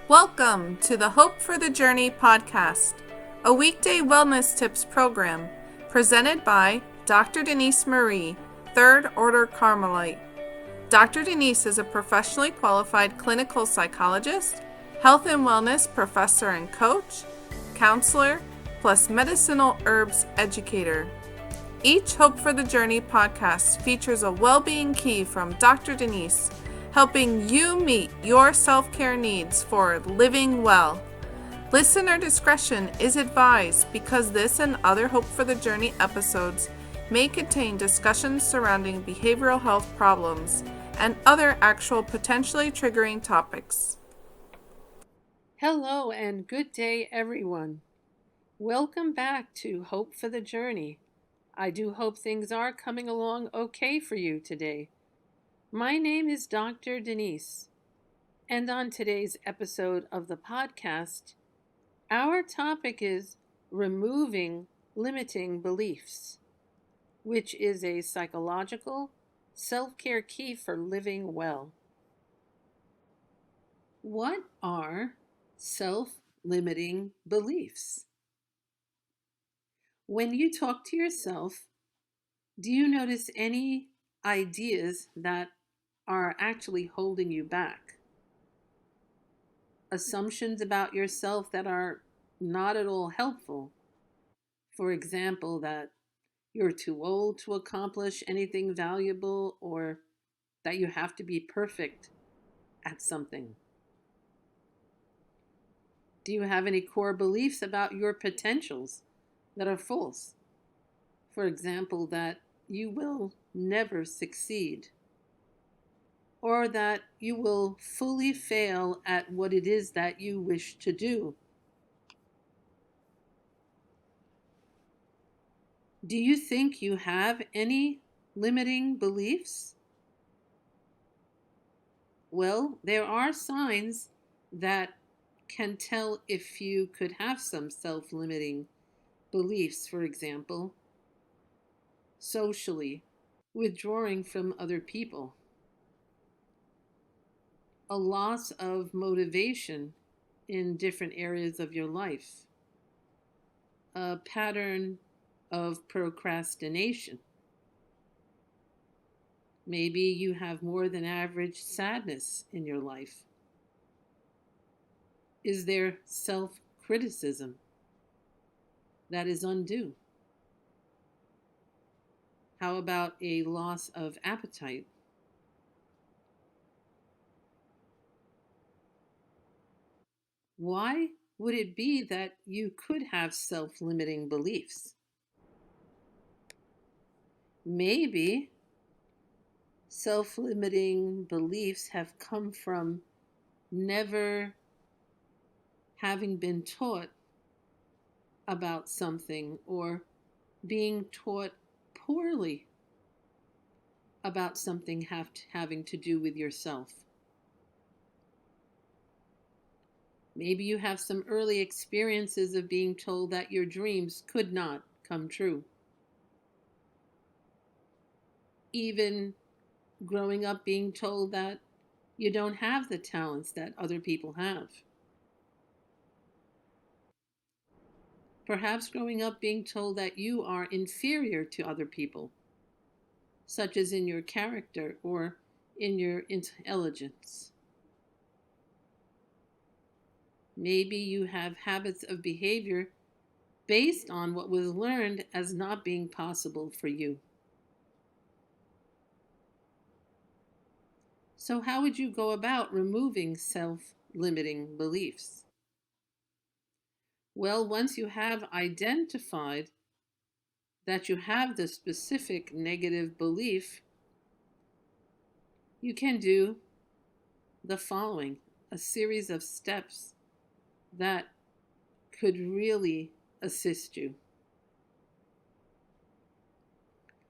Welcome to the Hope for the Journey podcast, a weekday wellness tips program presented by Dr. Denise Marie, Third Order Carmelite. Dr. Denise is a professionally qualified clinical psychologist, health and wellness professor and coach, counselor, plus medicinal herbs educator. Each Hope for the Journey podcast features a well-being key from Dr. Denise, helping you meet your self-care needs for living well. Listener discretion is advised because this and other Hope for the Journey episodes may contain discussions surrounding behavioral health problems and other actual potentially triggering topics. Hello and good day, everyone. Welcome back to Hope for the Journey. I do hope things are coming along okay for you today. My name is Dr. Denise, and on today's episode of the podcast, our topic is removing limiting beliefs, which is a psychological self-care key for living well. What are self-limiting beliefs? When you talk to yourself, do you notice any ideas that are actually holding you back? Assumptions about yourself that are not at all helpful. For example, that you're too old to accomplish anything valuable or that you have to be perfect at something. Do you have any core beliefs about your potentials that are false? For example, that you will never succeed, or that you will fully fail at what it is that you wish to do. Do you think you have any limiting beliefs? Well, there are signs that can tell if you could have some self-limiting beliefs. For example, socially, withdrawing from other people, a loss of motivation in different areas of your life, a pattern of procrastination. Maybe you have more than average sadness in your life. Is there self-criticism that is undue? How about a loss of appetite? Why would it be that you could have self-limiting beliefs? Maybe self-limiting beliefs have come from never having been taught about something or being taught poorly about something having to do with yourself. Maybe you have some early experiences of being told that your dreams could not come true. Even growing up being told that you don't have the talents that other people have. Perhaps growing up being told that you are inferior to other people, such as in your character or in your intelligence. Maybe you have habits of behavior based on what was learned as not being possible for you. So how would you go about removing self-limiting beliefs? Well, once you have identified that you have the specific negative belief, you can do the following, a series of steps that could really assist you.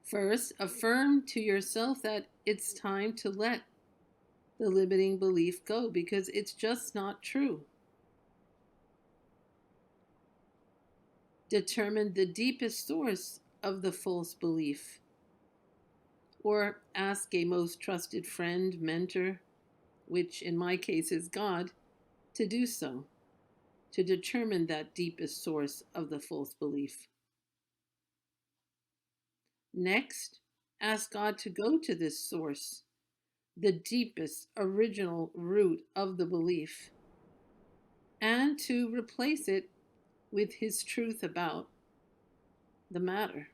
First, affirm to yourself that it's time to let the limiting belief go because it's just not true. Determine the deepest source of the false belief, or ask a most trusted friend, mentor, which in my case is God, to do so, to determine that deepest source of the false belief. Next, ask God to go to this source, the deepest original root of the belief, and to replace it with His truth about the matter.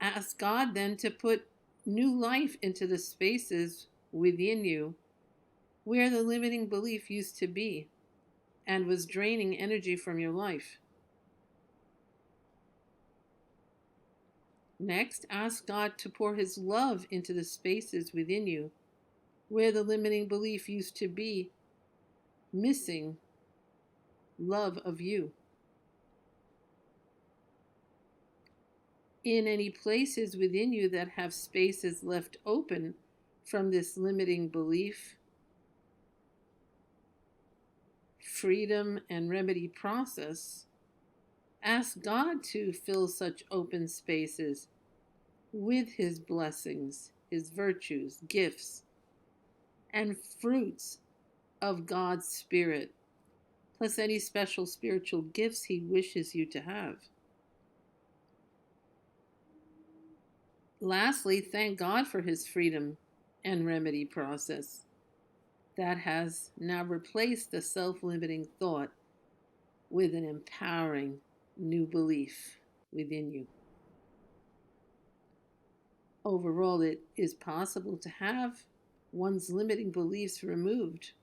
Ask God then to put new life into the spaces within you where the limiting belief used to be and was draining energy from your life. Next, ask God to pour His love into the spaces within you where the limiting belief used to be missing love of you. In any places within you that have spaces left open from this limiting belief, freedom and remedy process, ask God to fill such open spaces with His blessings, His virtues, gifts, and fruits of God's Spirit, plus any special spiritual gifts He wishes you to have. Lastly, thank God for His freedom and remedy process that has now replaced the self-limiting thought with an empowering new belief within you. Overall, it is possible to have one's limiting beliefs removed,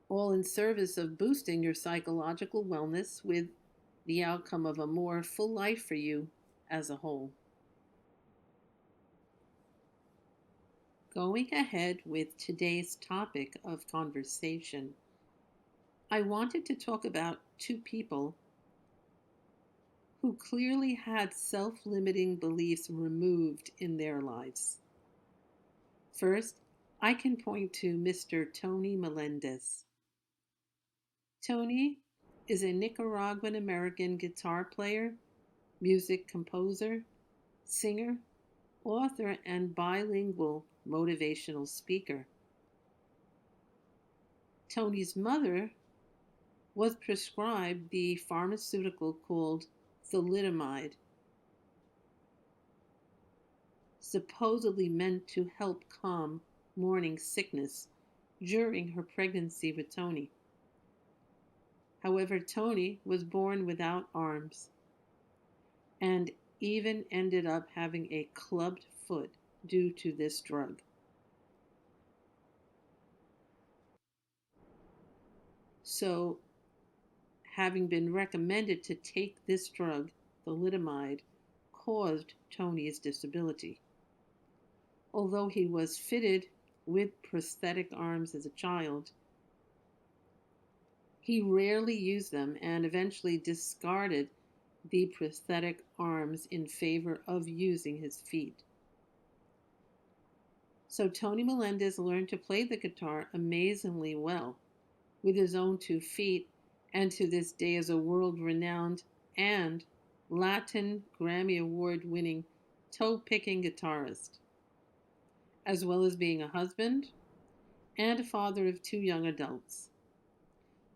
all in service of boosting your psychological wellness with the outcome of a more full life for you as a whole. Going ahead with today's topic of conversation, I wanted to talk about two people who clearly had self-limiting beliefs removed in their lives. First, I can point to Mr. Tony Melendez. Tony is a Nicaraguan American guitar player, music composer, singer, author, and bilingual motivational speaker. Tony's mother was prescribed the pharmaceutical called thalidomide, supposedly meant to help calm morning sickness during her pregnancy with Tony. However, Tony was born without arms and even ended up having a clubbed foot due to this drug. So, having been recommended to take this drug, thalidomide, caused Tony's disability. Although he was fitted with prosthetic arms as a child, he rarely used them and eventually discarded the prosthetic arms in favor of using his feet. So Tony Melendez learned to play the guitar amazingly well with his own 2 feet, and to this day is a world-renowned and Latin Grammy Award-winning toe-picking guitarist, as well as being a husband and a father of 2 young adults.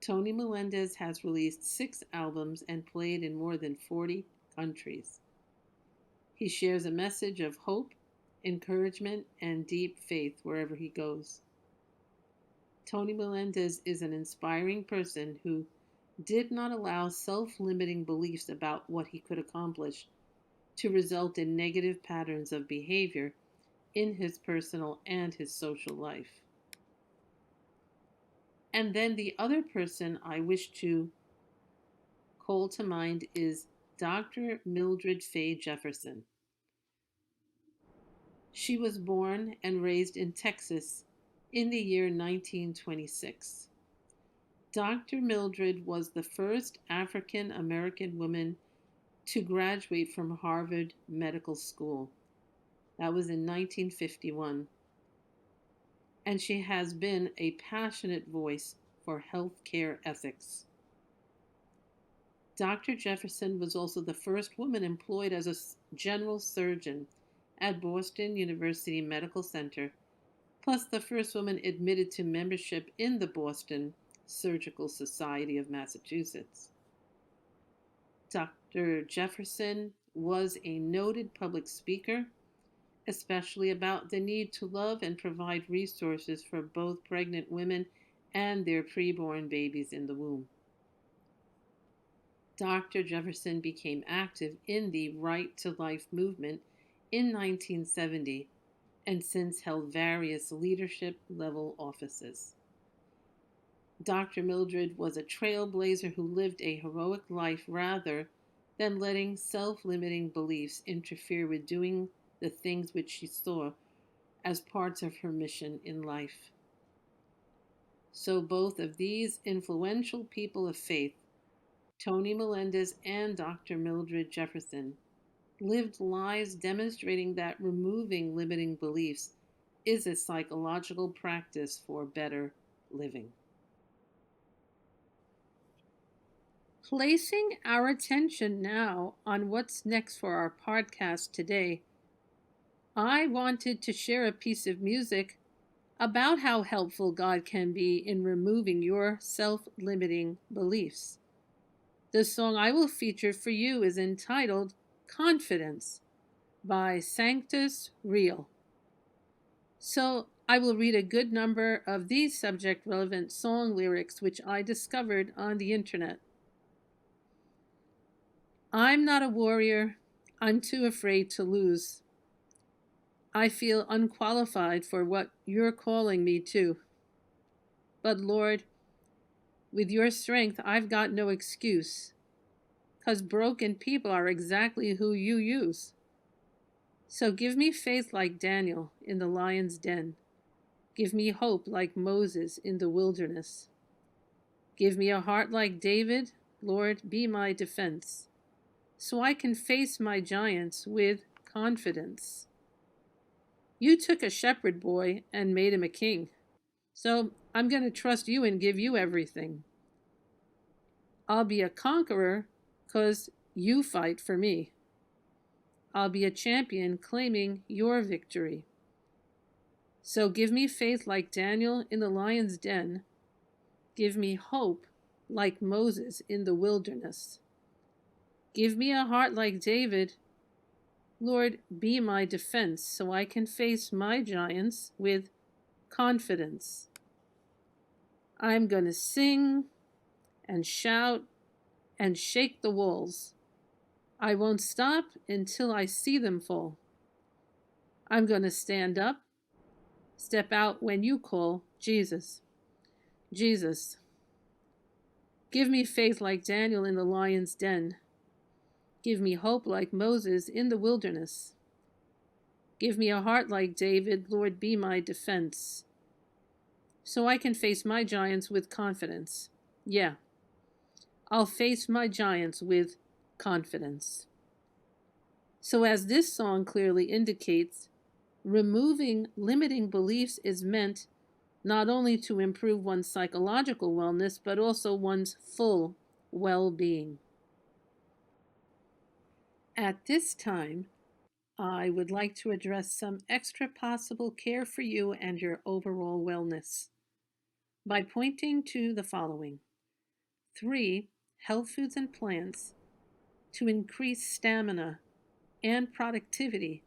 Tony Melendez has released 6 albums and played in more than 40 countries. He shares a message of hope, encouragement, and deep faith wherever he goes. Tony Melendez is an inspiring person who did not allow self-limiting beliefs about what he could accomplish to result in negative patterns of behavior in his personal and his social life. And then the other person I wish to call to mind is Dr. Mildred Fay Jefferson. She was born and raised in Texas in the year 1926. Dr. Mildred was the first African American woman to graduate from Harvard Medical School. That was in 1951. And she has been a passionate voice for healthcare ethics. Dr. Jefferson was also the first woman employed as a general surgeon at Boston University Medical Center, plus the first woman admitted to membership in the Boston Surgical Society of Massachusetts. Dr. Jefferson was a noted public speaker, especially about the need to love and provide resources for both pregnant women and their preborn babies in the womb. Dr. Jefferson became active in the Right to Life movement in 1970 and since held various leadership level offices. Dr. Mildred was a trailblazer who lived a heroic life rather than letting self-limiting beliefs interfere with doing the things which she saw as parts of her mission in life. So both of these influential people of faith, Tony Melendez and Dr. Mildred Jefferson, lived lives demonstrating that removing limiting beliefs is a psychological practice for better living. Placing our attention now on what's next for our podcast today, I wanted to share a piece of music about how helpful God can be in removing your self-limiting beliefs. The song I will feature for you is entitled Confidence by Sanctus Real. So I will read a good number of these subject-relevant song lyrics which I discovered on the internet. I'm not a warrior. I'm too afraid to lose. I feel unqualified for what you're calling me to. But Lord, with your strength, I've got no excuse, 'cause broken people are exactly who you use. So give me faith like Daniel in the lion's den. Give me hope like Moses in the wilderness. Give me a heart like David. Lord, be my defense, so I can face my giants with confidence. You took a shepherd boy and made him a king, so I'm going to trust you and give you everything. I'll be a conqueror 'cause you fight for me. I'll be a champion claiming your victory. So give me faith like Daniel in the lion's den. Give me hope like Moses in the wilderness. Give me a heart like David. Lord, be my defense so I can face my giants with confidence. I'm going to sing and shout and shake the walls. I won't stop until I see them fall. I'm going to stand up, step out when you call, Jesus. Jesus. Give me faith like Daniel in the lion's den. Give me hope like Moses in the wilderness. Give me a heart like David, Lord, be my defense, so I can face my giants with confidence. Yeah, I'll face my giants with confidence. So as this song clearly indicates, removing limiting beliefs is meant not only to improve one's psychological wellness, but also one's full well-being. At this time, I would like to address some extra possible care for you and your overall wellness by pointing to the following: 3 health foods and plants to increase stamina and productivity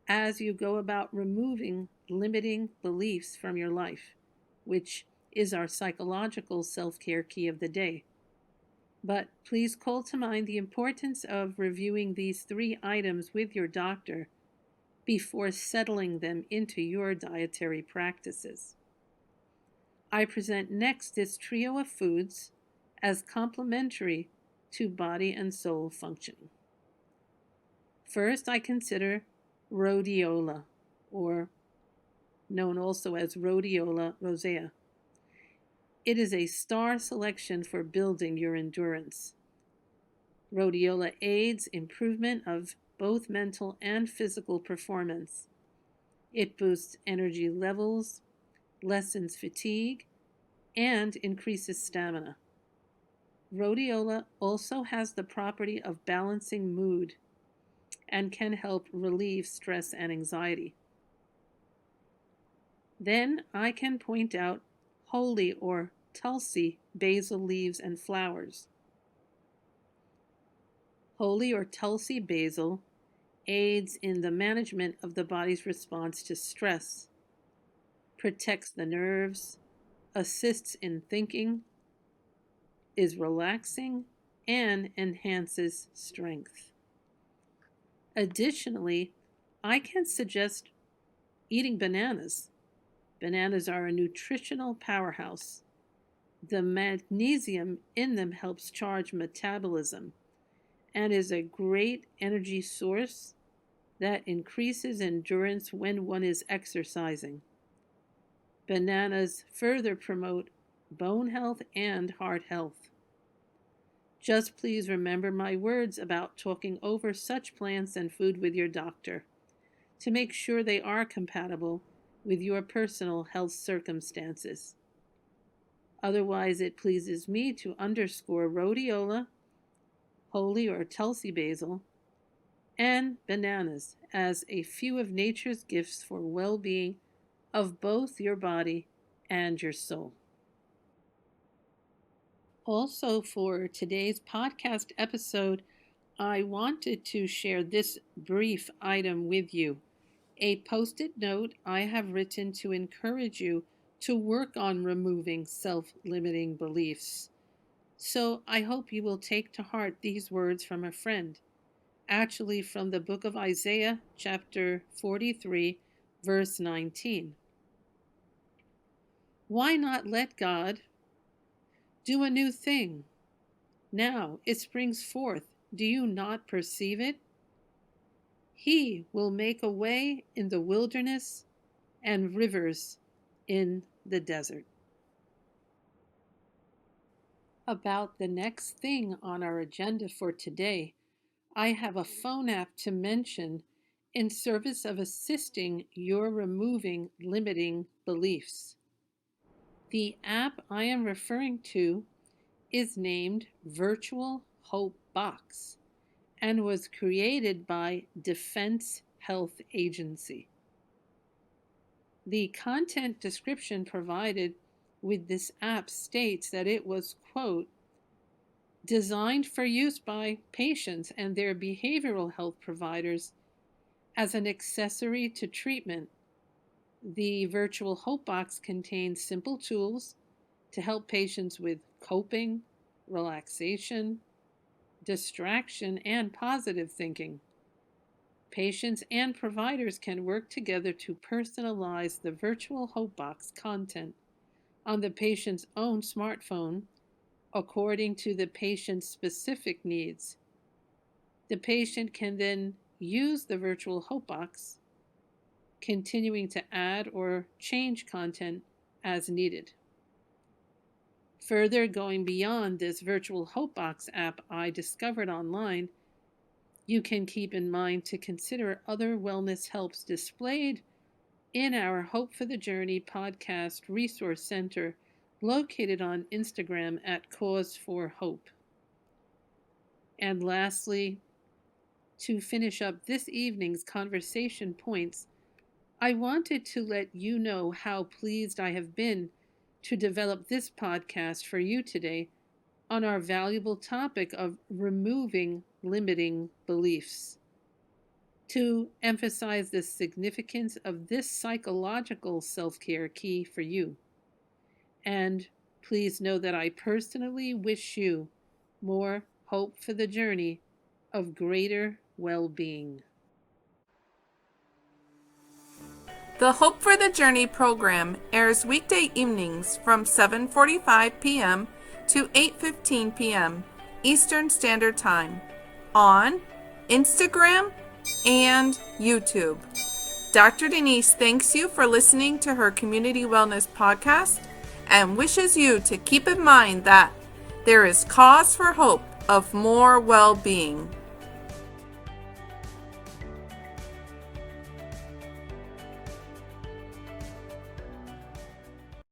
as you go about removing limiting beliefs from your life, which is our psychological self-care key of the day. But please call to mind the importance of reviewing these 3 items with your doctor before settling them into your dietary practices. I present next this trio of foods as complementary to body and soul functioning. First, I consider rhodiola, or known also as rhodiola rosea. It is a star selection for building your endurance. Rhodiola aids improvement of both mental and physical performance. It boosts energy levels, lessens fatigue, and increases stamina. Rhodiola also has the property of balancing mood and can help relieve stress and anxiety. Then I can point out holy or tulsi basil leaves and flowers. Holy or tulsi basil aids in the management of the body's response to stress, protects the nerves, assists in thinking, is relaxing, and enhances strength. Additionally, I can suggest eating bananas. Bananas are a nutritional powerhouse. The magnesium in them helps charge metabolism and is a great energy source that increases endurance when one is exercising. Bananas further promote bone health and heart health. Just please remember my words about talking over such plants and food with your doctor to make sure they are compatible with your personal health circumstances. Otherwise, it pleases me to underscore rhodiola, holy or tulsi basil, and bananas as a few of nature's gifts for well-being of both your body and your soul. Also, for today's podcast episode, I wanted to share this brief item with you. A post-it note I have written to encourage you to work on removing self-limiting beliefs. So I hope you will take to heart these words from a friend, actually from the book of Isaiah, chapter 43, verse 19. Why not let God do a new thing? Now it springs forth. Do you not perceive it? He will make a way in the wilderness and rivers in the desert. About the next thing on our agenda for today, I have a phone app to mention in service of assisting your removing limiting beliefs. The app I am referring to is named Virtual Hope Box and was created by Defense Health Agency. The content description provided with this app states that it was, quote, designed for use by patients and their behavioral health providers as an accessory to treatment. The Virtual Hope Box contains simple tools to help patients with coping, relaxation, distraction, and positive thinking. Patients and providers can work together to personalize the Virtual Hope Box content on the patient's own smartphone according to the patient's specific needs. The patient can then use the Virtual Hope Box, continuing to add or change content as needed. Further, going beyond this Virtual Hope Box app I discovered online, you can keep in mind to consider other wellness helps displayed in our Hope for the Journey podcast resource center located on Instagram at Cause for Hope. And lastly, to finish up this evening's conversation points, I wanted to let you know how pleased I have been to develop this podcast for you today on our valuable topic of removing limiting beliefs. To emphasize the significance of this psychological self-care key for you. And please know that I personally wish you more hope for the journey of greater well-being. The Hope for the Journey program airs weekday evenings from 7:45 p.m. to 8:15 p.m. Eastern Standard Time on Instagram and YouTube. Dr. Denise thanks you for listening to her Community Wellness podcast and wishes you to keep in mind that there is cause for hope of more well-being.